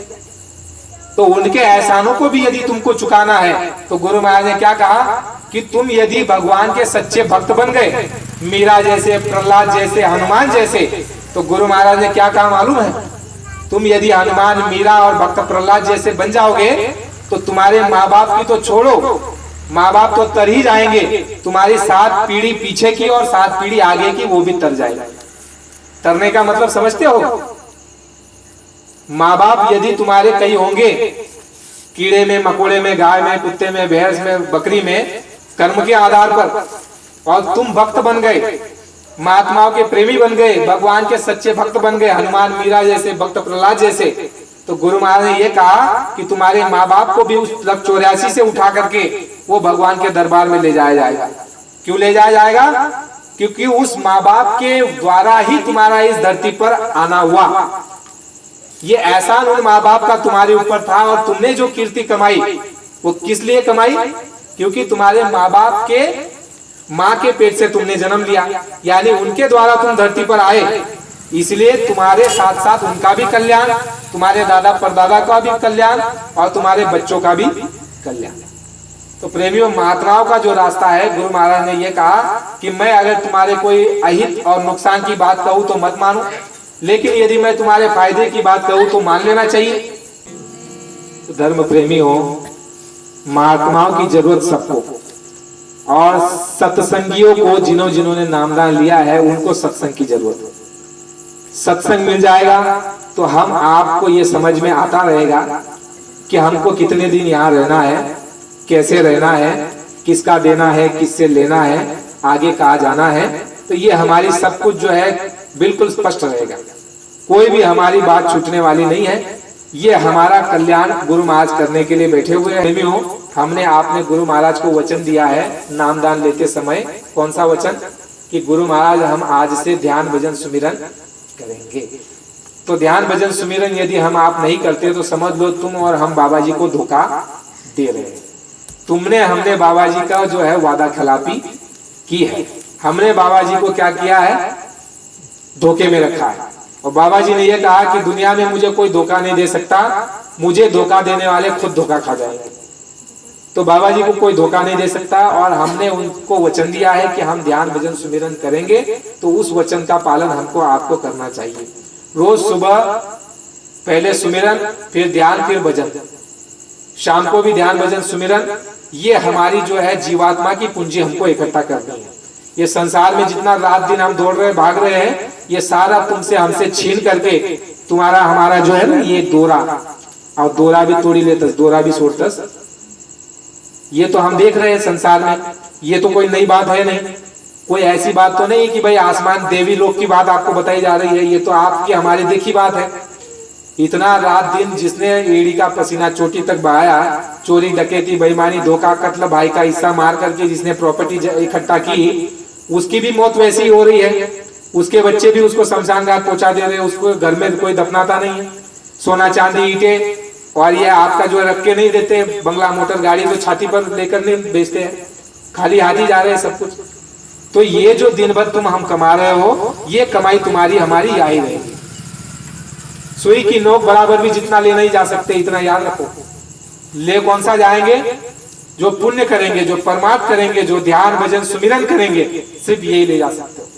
तो उनके एहसानों को भी यदि तुमको चुकाना है तो गुरु महाराज ने क्या कहा कि तुम यदि भगवान के सच्चे भक्त बन गए, मीरा जैसे, प्रहलाद जैसे, हनुमान जैसे, तो गुरु महाराज ने क्या कहा मालूम है? तुम यदि हनुमान, मीरा और भक्त प्रहलाद जैसे बन जाओगे तो तुम्हारे माँ बाप की तो छोड़ो, माँ बाप तो तर ही जाएंगे, तुम्हारी 7 पीढ़ी पीछे की और 7 पीढ़ी आगे की वो भी तर जाएगी। तरने का मतलब समझते हो? माँ बाप यदि तुम्हारे कई होंगे, कीड़े में, मकोड़े में, गाय में, कुत्ते में, भैंस में, बकरी में, कर्म के आधार पर, और तुम भक्त बन गए महात्माओं के प्रेमी बन गए, भगवान के सच्चे भक्त बन गए, हनुमान मीरा जैसे, भक्त प्रहलाद जैसे, तो गुरु महाराज ने ये कहा कि तुम्हारे माँ बाप को भी उस 84 से उठा करके वो भगवान के दरबार में ले जाया जाएगा। क्यों ले जाया जाएगा? क्योंकि उस माँ बाप के द्वारा ही तुम्हारा इस धरती पर आना हुआ। ये एहसान उन माँ बाप का तुम्हारे ऊपर था, और तुमने जो कीर्ति कमाई वो किस लिए कमाई? क्योंकि तुम्हारे माँ बाप के माँ के पेट से तुमने जन्म लिया, यानी उनके द्वारा तुम धरती पर आए, इसलिए तुम्हारे साथ साथ उनका भी कल्याण, तुम्हारे दादा परदादा का भी कल्याण, और तुम्हारे बच्चों का भी कल्याण। तो प्रेमियों, महात्माओं का जो रास्ता है, गुरु महाराज ने यह कहा कि मैं अगर तुम्हारे कोई अहित और नुकसान की बात कहूँ तो मत मानो, लेकिन यदि मैं तुम्हारे फायदे की बात कहूँ तो मान लेना चाहिए। तो धर्म प्रेमियों, महात्माओं की जरूरत सबको, और सत्संगियों को, जिन्होंने नामदान लिया है उनको सत्संग की जरूरत है। सत्संग मिल जाएगा तो हम आपको ये समझ में आता रहेगा कि हमको कितने दिन यहाँ रहना है, कैसे रहना है, किसका देना है, किससे लेना है, आगे कहाँ जाना है। तो ये हमारी सब कुछ जो है बिल्कुल स्पष्ट रहेगा, कोई भी हमारी बात छूटने वाली नहीं है। ये हमारा कल्याण गुरु महाराज करने के लिए बैठे हुए हैं। हमने आपने गुरु महाराज को वचन दिया है नामदान लेते समय। कौन सा वचन? कि गुरु महाराज हम आज से ध्यान भजन सुमिरन करेंगे। तो ध्यान भजन सुमिरन यदि हम आप नहीं करते तो समझ लो तुम और हम बाबा जी को धोखा दे रहे हैं। तुमने हमने बाबा जी का जो है वादा खिलाफी की है। हमने बाबा जी को क्या किया है? धोखे में रखा है। और बाबा जी ने यह कहा कि दुनिया में मुझे कोई धोखा नहीं दे सकता, मुझे धोखा देने वाले खुद धोखा खा जाएंगे। तो बाबा जी को कोई धोखा नहीं दे सकता, और हमने उनको वचन दिया है कि हम ध्यान भजन सुमिरन करेंगे, तो उस वचन का पालन हमको आपको करना चाहिए। रोज सुबह पहले सुमिरन, फिर ध्यान, फिर भजन, शाम को भी ध्यान भजन सुमिरन। ये हमारी जो है जीवात्मा की पूंजी हमको इकट्ठा करनी है। ये संसार में जितना रात दिन हम दौड़ रहे भाग रहे हैं, ये सारा तुमसे हमसे छीन करके तुम्हारा हमारा जो है ना ये दोरा, और दोरा भी तोड़ी लेतस, दोरा भी सोड़तस। ये तो हम देख रहे हैं संसार में, ये तो कोई नई बात है नहीं, कोई ऐसी बात तो नहीं कि भाई आसमान देवी लोक की बात आपको बताई जा रही है। ये तो आपकी हमारी देखी बात है। इतना रात दिन जिसने एड़ी का पसीना चोटी तक बहाया, चोरी डकैती बेईमानी धोखा कत्ल भाई का हिस्सा मार करके जिसने प्रॉपर्टी इकट्ठा की, उसकी भी मौत वैसी ही हो रही है। उसके बच्चे भी उसको शमशान घाट पहुंचा दे रहे हैं, उसको घर में कोई दफनाता नहीं है। सोना चांदी ईंटें, और ये आपका जो रख के नहीं देते, बंगला मोटर गाड़ी तो छाती पर लेकर नहीं बेचते हैं, खाली हाथ ही जा रहे हैं सब कुछ। तो ये जो दिन भर तुम हम कमा रहे हो, ये कमाई तुम्हारी हमारी यही रहेगी। सुई की नोक बराबर भी जितना ले नहीं जा सकते, इतना याद रखो। ले कौन सा जाएंगे? जो पुण्य करेंगे, जो परमार्थ करेंगे, जो ध्यान भजन सुमिरन करेंगे, सिर्फ यही ले जा सकते हो,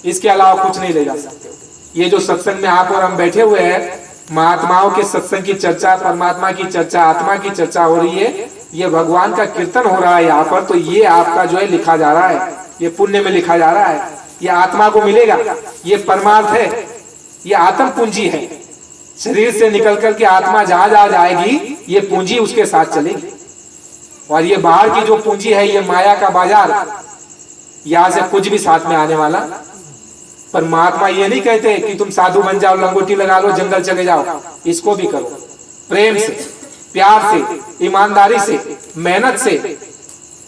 इसके अलावा कुछ नहीं ले जा सकते हो। ये जो सत्संग में आप और हम बैठे हुए हैं, महात्माओं के सत्संग की चर्चा, परमात्मा की चर्चा, आत्मा की चर्चा हो रही है, ये भगवान का कीर्तन हो रहा है यहाँ पर। तो ये आपका जो है लिखा जा रहा है, ये पुण्य में लिखा जा रहा है, ये आत्मा को मिलेगा, ये परमार्थ है, ये आत्म पूंजी है। शरीर से निकल करके आत्मा जहां जहां जाएगी, ये पूंजी उसके साथ चलेगी। और ये बाहर की जो पूंजी है, ये माया का बाजार, यहां से कुछ भी साथ में आने वाला। पर महात्मा ये नहीं कहते कि तुम साधु बन जाओ, लंगोटी लगा लो, जंगल चले जाओ। इसको भी करो प्रेम से, प्यार से, ईमानदारी से, मेहनत से।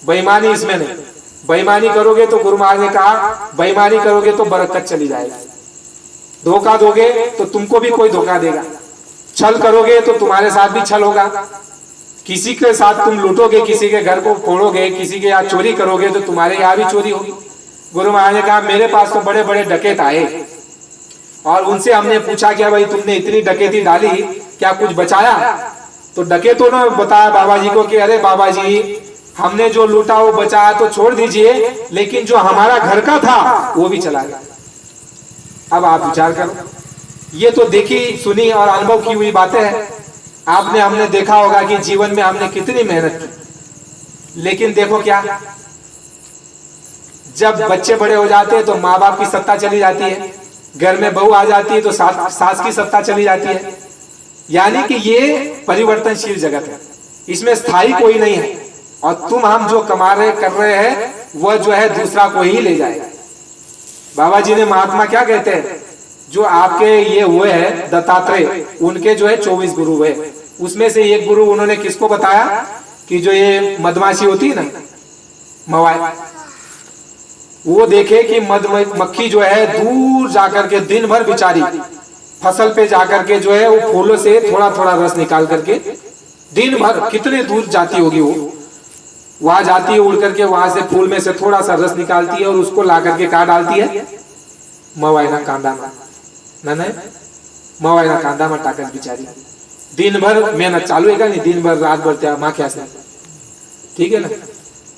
बेईमानी इसमें नहीं। बेईमानी करोगे तो गुरु महाराज ने कहा, बेईमानी करोगे तो बरकत चली जाएगी। धोखा दोगे तो तुमको भी कोई धोखा देगा। छल करोगे तो तुम्हारे साथ भी छल होगा। किसी के साथ तुम लूटोगे, किसी के घर को फोड़ोगे, किसी के यहाँ चोरी करोगे तो तुम्हारे यहाँ भी चोरी होगी। गुरु महाराज ने कहा, मेरे पास तो बड़े बड़े डकैत आए, और उनसे हमने पूछा क्या भाई तुमने इतनी डकैती डाली, क्या कुछ बचाया? तो डकैतों ने बताया बाबा जी को कि अरे बाबा जी, हमने जो लूटा वो बचाया तो छोड़ दीजिए, लेकिन जो हमारा घर का था वो भी चला गया। अब आप विचार करो, ये तो देखी सुनी और अनुभव की हुई बातें हैं। आपने हमने देखा होगा कि जीवन में हमने कितनी मेहनत की, लेकिन देखो क्या, जब बच्चे बड़े हो जाते हैं तो माँ बाप की सत्ता चली जाती है, घर में बहू आ जाती है तो सास की सत्ता चली जाती है। यानी कि ये परिवर्तनशील जगत है, इसमें स्थायी कोई नहीं है। और तुम हम जो कमा रहे कर रहे हैं, वह जो है दूसरा को ही ले जाएगा। बाबा जी ने महात्मा क्या कहते हैं, जो आपके ये हुए हैं दत्तात्रेय, उनके जो है 24 गुरु हुए, उसमें से एक गुरु उन्होंने किसको बताया कि जो ये मधमाछी होती है ना, मवाई, वो देखे कि मक्खी जो है दूर जाकर के दिन भर बेचारी फसल पे जाकर के जो है वो फूलों से थोड़ा थोड़ा रस निकाल करके दिन भर कितने दूर जाती होगी, वो वहां जाती है उड़ करके, वहां से फूल में से थोड़ा सा रस निकालती है और उसको ला करके कहा डालती है मवाईना कांदा में, ना मवाईना कांदा में टाकर बिचारी दिन भर मेहनत चालू है का नहीं, दिन भर रात भर त्या माख्या असणार, ठीक आहे ना.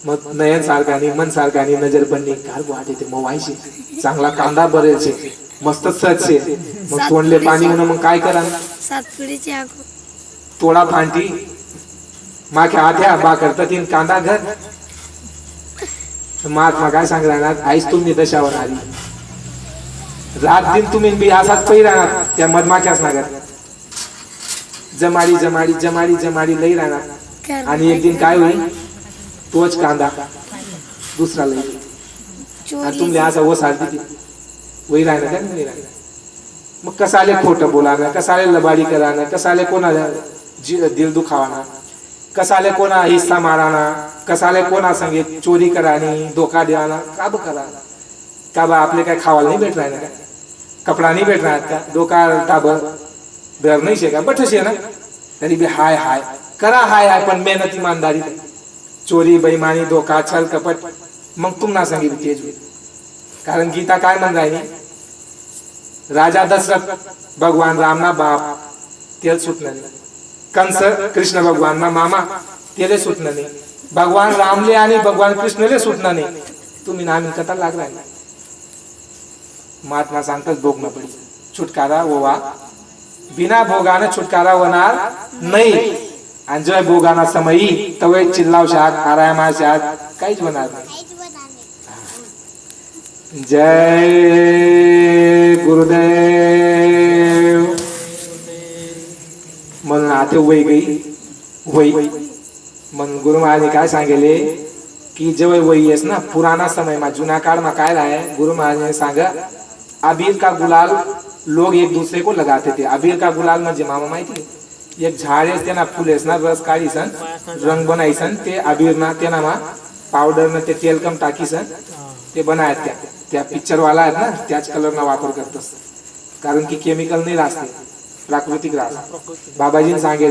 मग नयन सारखा नाही, मन सारखा नाही, नजर पण नाही, कार वाटे ते मवायशी चांगला कांदा बरेल छे, मस्त सच छे, मग तोंडले पाणी होणं, मग काय करा, सात पिढीची आगो तोडा फांटी माख्या आठ्या बा करता तीन कांदा घर. महात्मा काय सांग राहणार, आईच तुम्ही दशावर आली, रात दिन तुम्ही बी असाच पै राहणार त्या मधमाख्याच नागर, जमाडी जमाडी जमाडी जमाडी लई राहणार, आणि एक दिन काय होईल, तोच कांदा दुसरा लई, आणि तुमले असा वसाड ती वही राहणार का नाही राहणार. मग कसाले खोटं बोलाना, कसाले लबाडी कराना, कसाले कोणा दिल दुखावाना, कसाले कोणा हिस्सा माराना, कसाले कोणा संगे चोरी करानी, धोका देवाना, का ब करा, का बा आपले काय खावायला नाही भेट राहणार का, कपडा नहीं बैठ रहा था, दोका टाबर डर नहीं शेगा बठसे ना, तरी भी हाय हाय करा, हाय हाय पण मेहनत ईमानदारी, चोरी बेईमानी धोका छल कपट, मग तुम ना सांगितलं तेज होईल. कारण गीता काय म्हण राहिली, राजा दशरथ भगवान रामना बाप तेल सुटलं नाही, कंस कृष्ण भगवान ना मामा तेले सुटलं नाही, भगवान रामले आणि भगवान कृष्णले सुटलं नाही, तुम्ही नामी कथा लाग राहिला. महात्मा सांगतात भोगणं पडी छुटकारा होवा, बिना भोगाने छुटकारा होणार नाही, आणि जय भोगाना समयी तवे चिल्लाव शात आरामा शात काहीच होणार नाही. जय गुरुदेव. म्हणून आते वय गई वय, मग गुरु महाराज काय सांगेले की जवळ वही आहेस ना, पुराना समय में जुना काल में काय रहा है, गुरु महाराज ने सांगा अबीर का गुलाल लोग एक दूसरे को लगाते थे. अबीर का गुलाल म्हणजे मामा माहिती, एक झाडेस त्यांना फुलेस ना रस काढीसन रंग बनाईसन, ते अबीर ना त्यांना मा पावडर ना ते तेल कम टाकीसन ते बनायत, त्या पिक्चर वाला आहेत ना त्याच कलर ना वापर करतस, कारण की केमिकल नहीं रास्ते, प्राकृतिक रास्ते. बाबाजी ने सांगे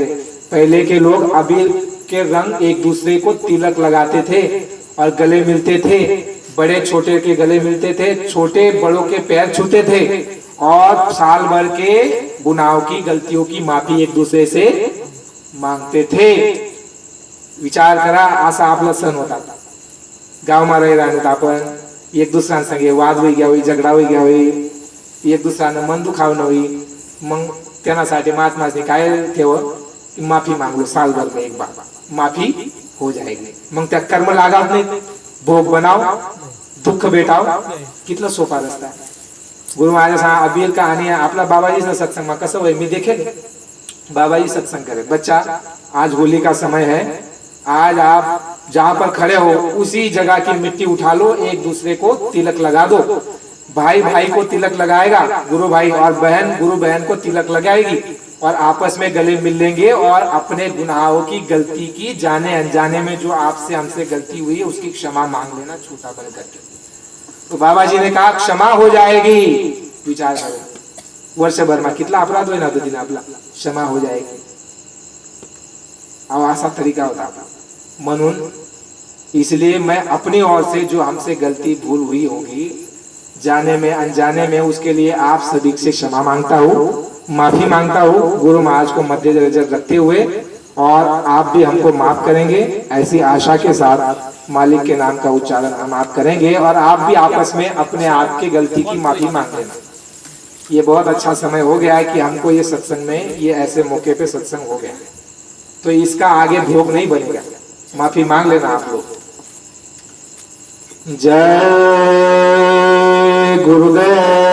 पहले के लोग अबीर के रंग एक दूसरे को तिलक लगाते थे और गले मिलते थे, बड़े छोटे के गले मिलते थे, छोटे बड़ों के पैर छूते थे, और साल भर के गुनाहों की गलतियों की माफी एक दूसरे से मांगते थे. विचार करा, असा आपला सण होता. गाव में रही राहत आपण, एक दुसऱ्या संगे वाद होई घ्यावी, झगडा होई घ्यावी, एक दुसऱ्यानं मन दुखावणं होई, मग त्यासाठी महात्माने काय ठेव, माफी मांग लो, साल भर में एक बार माफी हो जाएगी. मग त्या कर्म लागावत नाही, भोग बनाव, दुःख भेटाव, कितना सोपा रस्ता है. गुरु महाराज सांगा अबीर का आणि आपला बाबाजी सत्संग में कसं होय, मी देखेल बाबाजी सत्संग करे, बच्चा आज होली का समय है, आज आप जहां पर खड़े हो उसी जगह की मिट्टी उठा लो, एक दूसरे को तिलक लगा दो. भाई भाई को तिलक लगाएगा, गुरु भाई, और बहन गुरु बहन को तिलक लगाएगी, और आपस में गले मिल लेंगे, और अपने गुनाहों की गलती की जाने अनजाने में जो आपसे हमसे गलती हुई है उसकी क्षमा मांग लेना छोटा बन करके. तो बाबा जी ने कहा क्षमा हो जाएगी. विचार करो वर्षभर में कितना अपराध हुए ना तो दिन आपला क्षमा हो जाएगी. अब ऐसा तरीका होता था. म्हणून इसलिए मैं अपनी ओर से जो हमसे गलती भूल हुई होगी जाने में अनजाने में, उसके लिए आप सभी से क्षमा मांगता हूँ, माफी मांगता हूँ, गुरु महाराज को मध्य नजर रखते हुए, और आप भी हमको माफ करेंगे, ऐसी आशा के साथ मालिक के नाम का उच्चारण हम आप करेंगे, और आप भी आपस में अपने आप की गलती की माफी मांग लेना. ये बहुत अच्छा समय हो गया है कि हमको ये सत्संग में, ये ऐसे मौके पे सत्संग हो गया, तो इसका आगे भोग नहीं बनेगा. माफी मांग लेना आप लोग. जय गुरुदेव.